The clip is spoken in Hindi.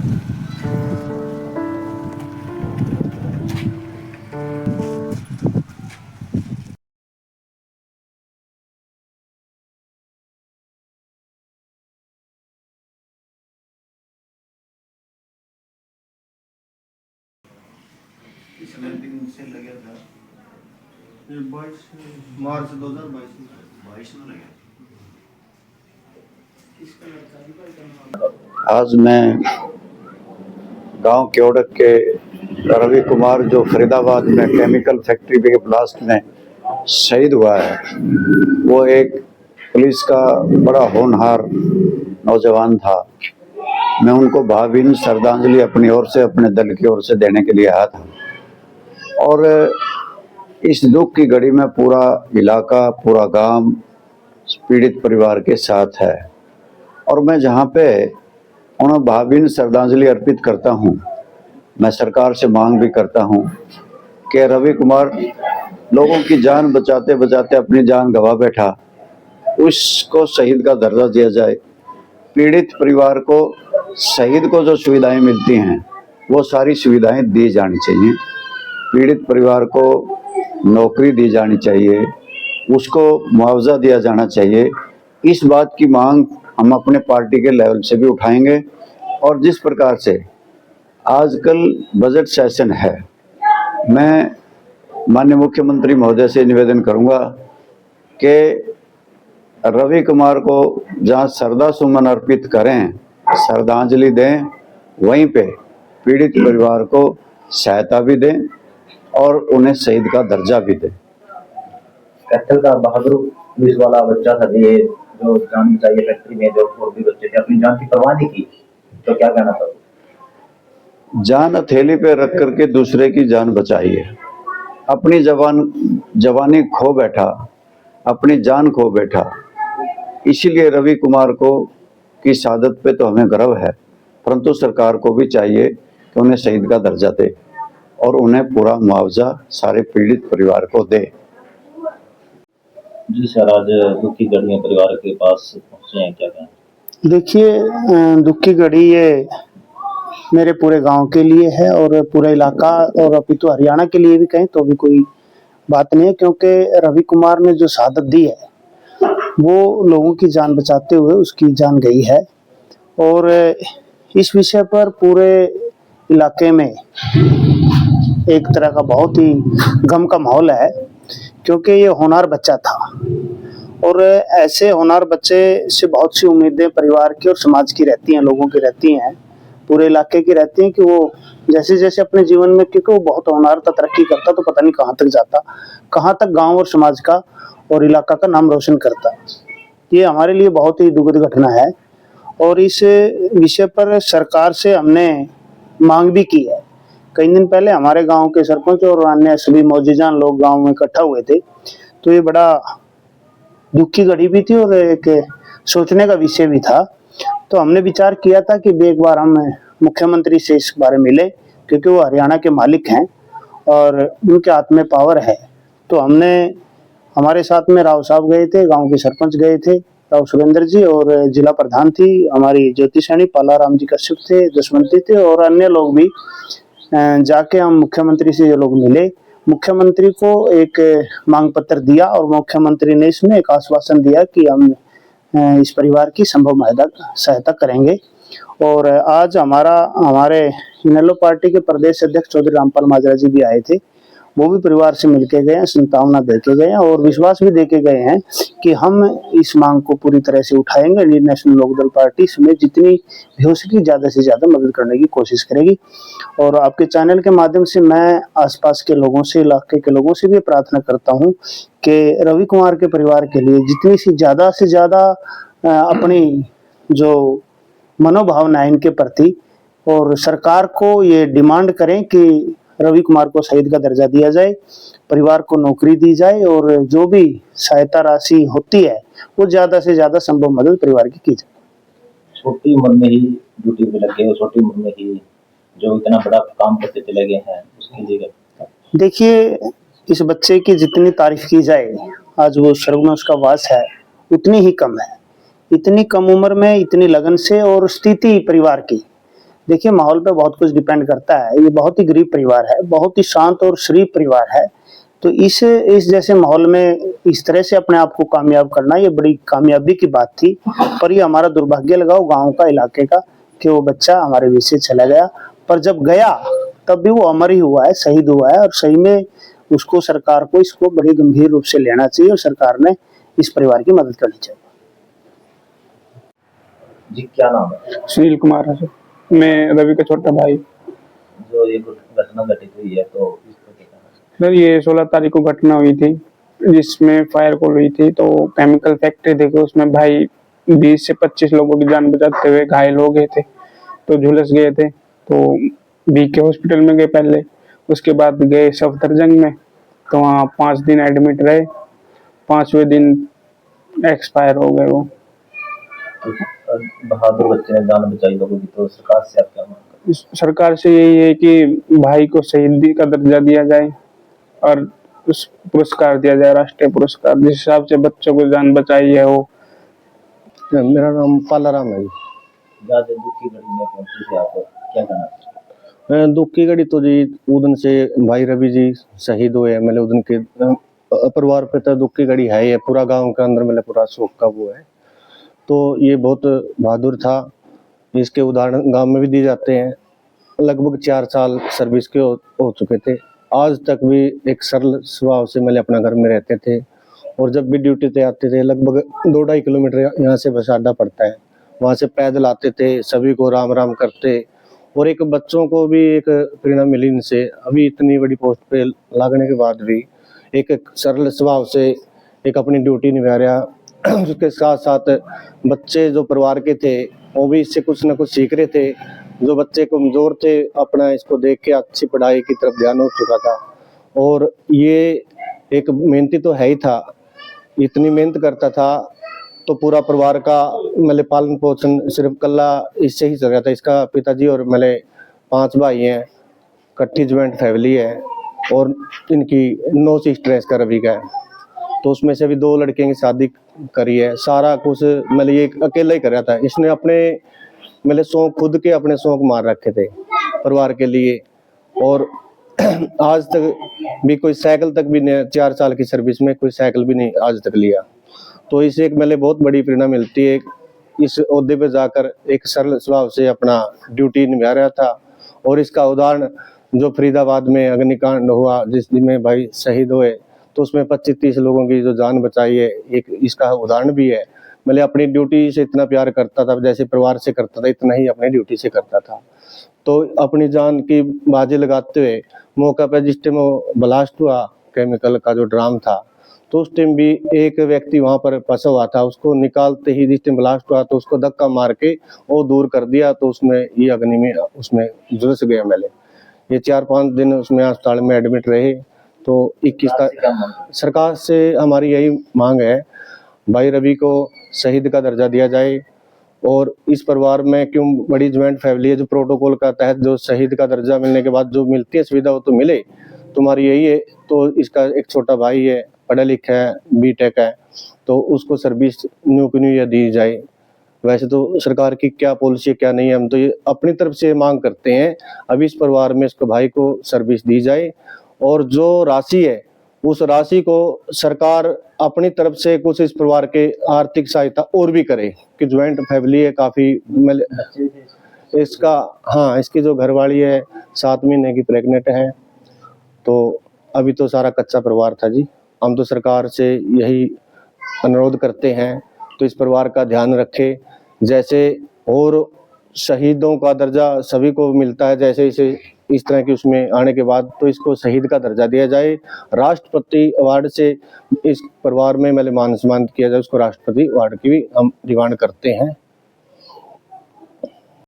इसमें दिन से लगा था 22 मार्च 2022 में लगा। आज मैं गांव केवड़क के रवि कुमार जो फरीदाबाद में केमिकल फैक्ट्री के ब्लास्ट में शहीद हुआ है, वो एक पुलिस का बड़ा होनहार नौजवान था। मैं उनको भावभीनी श्रद्धांजलि अपनी ओर से, अपने दल की ओर से देने के लिए आया था। और इस दुख की घड़ी में पूरा इलाका, पूरा गांव पीड़ित परिवार के साथ है। और मैं जहाँ पे उन्हें भावभीनी श्रद्धांजलि अर्पित करता हूँ, मैं सरकार से मांग भी करता हूँ कि रवि कुमार लोगों की जान बचाते बचाते अपनी जान गंवा बैठा, उसको शहीद का दर्जा दिया जाए। पीड़ित परिवार को, शहीद को जो सुविधाएं मिलती हैं वो सारी सुविधाएं दी जानी चाहिए। पीड़ित परिवार को नौकरी दी जानी चाहिए, उसको मुआवजा दिया जाना चाहिए। इस बात की मांग हम अपने पार्टी के लेवल से भी उठाएंगे। और जिस प्रकार से आजकल बजट सेशन है, मैं माननीय मुख्यमंत्री महोदय से निवेदन करूंगा कि रवि कुमार को जहां श्रद्धा सुमन अर्पित करें, श्रद्धांजलि दें, वहीं पे पीड़ित परिवार को सहायता भी दें और उन्हें शहीद का दर्जा भी दें। कैथल का बहादुर पुलिस वाला बच्चा था ये, जो जान बचाई फैक्ट्री में, जो और भी बच्चे थे, अपनी जान की परवाह नहीं की, तो क्या कहना था? जान हथेली पे रख करके दूसरे की जान बचाई है। अपनी जवानी खो बैठा, अपनी जान खो बैठा। इसीलिए रवि कुमार को की शहादत पे तो हमें गर्व है, परंतु सरकार को भी चाहिए कि उन्हें शहीद का दर्जा दे और उन्हें पूरा मुआवजा सारे पीड़ित परिवार को दे। जी सर, आज दुख की घड़ी में परिवार के पास पहुंचे हैं, क्या कहें? देखिए, दुख की घड़ी ये मेरे पूरे गांव के लिए है और पूरा इलाका और अपितु हरियाणा के लिए भी कहें तो भी कोई बात नहीं है, क्योंकि रवि कुमार ने जो शहादत दी है वो लोगों की जान बचाते हुए उसकी जान गई है। और इस विषय पर पूरे इलाके में एक तरह का बहुत ही गम का माहौल है, क्योंकि ये होनहार बच्चा था और ऐसे होनहार बच्चे से बहुत सी उम्मीदें परिवार की और समाज की रहती हैं, लोगों की रहती हैं, पूरे इलाके की रहती हैं कि वो जैसे जैसे अपने जीवन में, क्योंकि वो बहुत होनहार था, तरक्की करता तो पता नहीं कहाँ तक जाता, कहाँ तक गांव और समाज का और इलाका का नाम रोशन करता। ये हमारे लिए बहुत ही दुखद घटना है और इस विषय पर सरकार से हमने मांग भी की है। कई दिन पहले हमारे गांव के सरपंच और अन्य सभी मौजूदान लोग गांव में इकट्ठा हुए थे, तो ये बड़ा दुख की घड़ी भी थी और एक सोचने का विषय भी था। तो हमने विचार किया था कि एक बार हम मुख्यमंत्री से इस बारे में मिले, क्योंकि वो हरियाणा के मालिक हैं और उनके हाथ में पावर है। तो हमने, हमारे साथ में राव साहब गए थे, गांव के सरपंच गए थे, राव सुरेंद्र जी, और जिला प्रधान थी हमारी ज्योति सैनी, पालाराम जी कश्यप थे, जसवंती थे और अन्य लोग भी। जाके हम मुख्यमंत्री से ये लोग मिले, मुख्यमंत्री को एक मांग पत्र दिया और मुख्यमंत्री ने इसमें एक आश्वासन दिया कि हम इस परिवार की संभव सहायता करेंगे। और आज हमारे इनेलो पार्टी के प्रदेश अध्यक्ष चौधरी रामपाल माजरा जी भी आए थे, वो भी परिवार से मिलके गए हैं, सांत्वना देके गए हैं और विश्वास भी देके गए हैं कि हम इस मांग को पूरी तरह से उठाएंगे। इंडियन नेशनल लोकदल पार्टी इसमें जितनी भी हो सके ज्यादा से ज्यादा मदद करने की कोशिश करेगी। और आपके चैनल के माध्यम से मैं आसपास के लोगों से, इलाके के लोगों से भी प्रार्थना करता हूँ कि रवि कुमार के परिवार के लिए जितनी से ज्यादा अपनी जो मनोभावना है इनके प्रति, और सरकार को ये डिमांड करें कि रवि कुमार को शहीद का दर्जा दिया जाए, परिवार को नौकरी दी जाए और जो भी सहायता राशि होती है वो ज्यादा से ज्यादा संभव मदद परिवार की जाए। छोटी उम्र में ही ड्यूटी पे लग गए और छोटी उम्र में ही जो इतना बड़ा काम करते चले गए हैं, उसके लिए देखिए, इस बच्चे की जितनी तारीफ की जाए, आज वो स्वर्ग में उसका वास है, उतनी ही कम है। इतनी कम उम्र में इतनी लगन से और स्थिति परिवार की देखिए माहौल पे बहुत कुछ डिपेंड करता है। ये बहुत ही गरीब परिवार है, बहुत ही शांत और शरीफ परिवार है। तो इस जैसे माहौल में इस तरह से अपने आप को कामयाब करना ये बड़ी कामयाबी की बात थी। पर ये हमारा दुर्भाग्य लगाओ गांव का, इलाके का, कि वो बच्चा हमारे बीच से चला गया। पर जब गया तब भी वो अमर ही हुआ है, शहीद हुआ है। और सही में उसको, सरकार को इसको बड़ी गंभीर रूप से लेना चाहिए और सरकार ने इस परिवार की मदद करनी चाहिए। जी क्या नाम है? सुनील कुमार है सर, मैं रवि का छोटा भाई। जो ये घटना घटित हुई है तो इस पर क्या कहना है? सर ये 16 तारीख को घटना हुई थी जिसमें फायर कॉल हुई थी। तो केमिकल फैक्ट्री देखो, उसमें भाई 20 से 25 लोगों की जान बचाते हुए घायल हो गए थे, तो झुलस गए थे। तो बीके हॉस्पिटल में गए पहले, उसके बाद गए सफदरजंग में, तो वहाँ 5 दिन एडमिट रहे। 5वें दिन एक्सपायर हो गए वो। तो बहादुर बच्चे ने जान बचाई लोगों की, तो सरकार से आप क्या मांग करते सरकार से यही है कि भाई को शहीदी का दर्जा दिया जाए और उस पुरस्कार दिया जाए, राष्ट्रीय पुरस्कार, जिस हिसाब से बच्चों को जान बचाई है वो। मेरा नाम पालाराम है जी। हैं? जहाँ जो दुख की घड़ी में पहुंचे थे आप, क्या कहना चाहिए? दुख की घड़ी तो जी उदन से भाई रवि जी शहीद हुए हैं। मतलब उदन के परिवार पे तो दुख की घड़ी है ही है। पूरा गांव के अंदर मतलब पूरा शोक का वो है। तो ये बहुत बहादुर था। इसके उदाहरण गांव में भी दिए जाते हैं। लगभग 4 साल सर्विस के हो चुके थे। आज तक भी एक सरल स्वभाव से मतलब अपना घर में रहते थे। और जब भी ड्यूटी पे आते थे, लगभग 2-2.5 किलोमीटर यहाँ से बस अड्डा पड़ता है, वहाँ से पैदल आते थे, सभी को राम राम करते। और एक बच्चों को भी एक प्रेरणा मिली इनसे। अभी इतनी बड़ी पोस्ट पे लगने के बाद भी एक सरल स्वभाव से एक अपनी ड्यूटी निभा रहा। उसके साथ साथ बच्चे जो परिवार के थे वो भी इससे कुछ ना कुछ सीख रहे थे। जो बच्चे कमजोर थे, अपना इसको देख के अच्छी पढ़ाई की तरफ ध्यान हो चुका था। और ये एक मेहनती तो है ही था, इतनी मेहनत करता था तो पूरा परिवार का मतलब पालन पोषण सिर्फ कल्ला इससे ही चल रहा था। इसका पिताजी और मतलब 5 भाई हैं, इकट्ठी ज्वाइंट फैमिली है। और इनकी 9 सिस्टर का रवि का है, तो उसमें से भी 2 लड़कियों की शादी करी है। सारा कुछ मतलब ये अकेला ही कर रहा था। इसने अपने मतलब शौक, खुद के अपने शौक मार रखे थे परिवार के लिए। और आज तक भी कोई साइकिल तक भी नहीं, 4 साल की सर्विस में कोई साइकिल भी नहीं आज तक लिया। तो इसे एक मतलब बहुत बड़ी प्रेरणा मिलती है। इस ओहदे पे जाकर एक सरल स्वभाव से अपना ड्यूटी निभा रहा था। और इसका उदाहरण जो फरीदाबाद में अग्निकांड हुआ जिसमें भाई शहीद हुए, तो उसमें 25-30 लोगों की जो जान बचाई है, एक इसका उदाहरण भी है। मतलब अपनी ड्यूटी से इतना प्यार करता था, जैसे परिवार से करता था इतना ही अपनी ड्यूटी से करता था। तो अपनी जान की बाजी लगाते हुए मौका पे जिस टाइम वो ब्लास्ट हुआ, केमिकल का जो ड्राम था, तो उस टाइम भी एक व्यक्ति वहां पर फंसा हुआ था। उसको निकालते ही जिस टाइम ब्लास्ट हुआ तो उसको धक्का मार के वो दूर कर दिया। तो उसमें ये अग्नि में उसमें झुलस गया। मैंने ये 4-5 दिन उसमें अस्पताल में एडमिट रहे। तो 21 सरकार से हमारी यही मांग है, भाई रवि को शहीद का दर्जा दिया जाए। और इस परिवार में क्यों बड़ी ज्वाइंट फैमिली है, जो प्रोटोकॉल का तहत जो शहीद का दर्जा मिलने के बाद जो मिलती है सुविधा वो तो मिले। तुम्हारी यही है। तो इसका एक छोटा भाई है, पढ़ा लिखा है, बीटेक है, तो उसको सर्विस न्यू की न्यू दी जाए। वैसे तो सरकार की क्या पॉलिसी क्या नहीं है, हम तो ये अपनी तरफ से मांग करते हैं अभी इस परिवार में इसको भाई को सर्विस दी जाए। और जो राशि है उस राशि को सरकार अपनी तरफ से कुछ इस परिवार के आर्थिक सहायता और भी करे कि ज्वाइंट फैमिली है काफी। इसका हाँ, इसकी जो घरवाली है 7 महीने की प्रेग्नेंट है। तो अभी तो सारा कच्चा परिवार था जी। हम तो सरकार से यही अनुरोध करते हैं तो इस परिवार का ध्यान रखे। जैसे और शहीदों का दर्जा सभी को मिलता है, जैसे इसे इस तरह की उसमें आने के बाद तो इसको शहीद का दर्जा दिया जाए। राष्ट्रपति अवार्ड से इस परिवार में मतलब मान सम्मान किया जाए, उसको राष्ट्रपति अवार्ड की भी हम डिमांड करते हैं।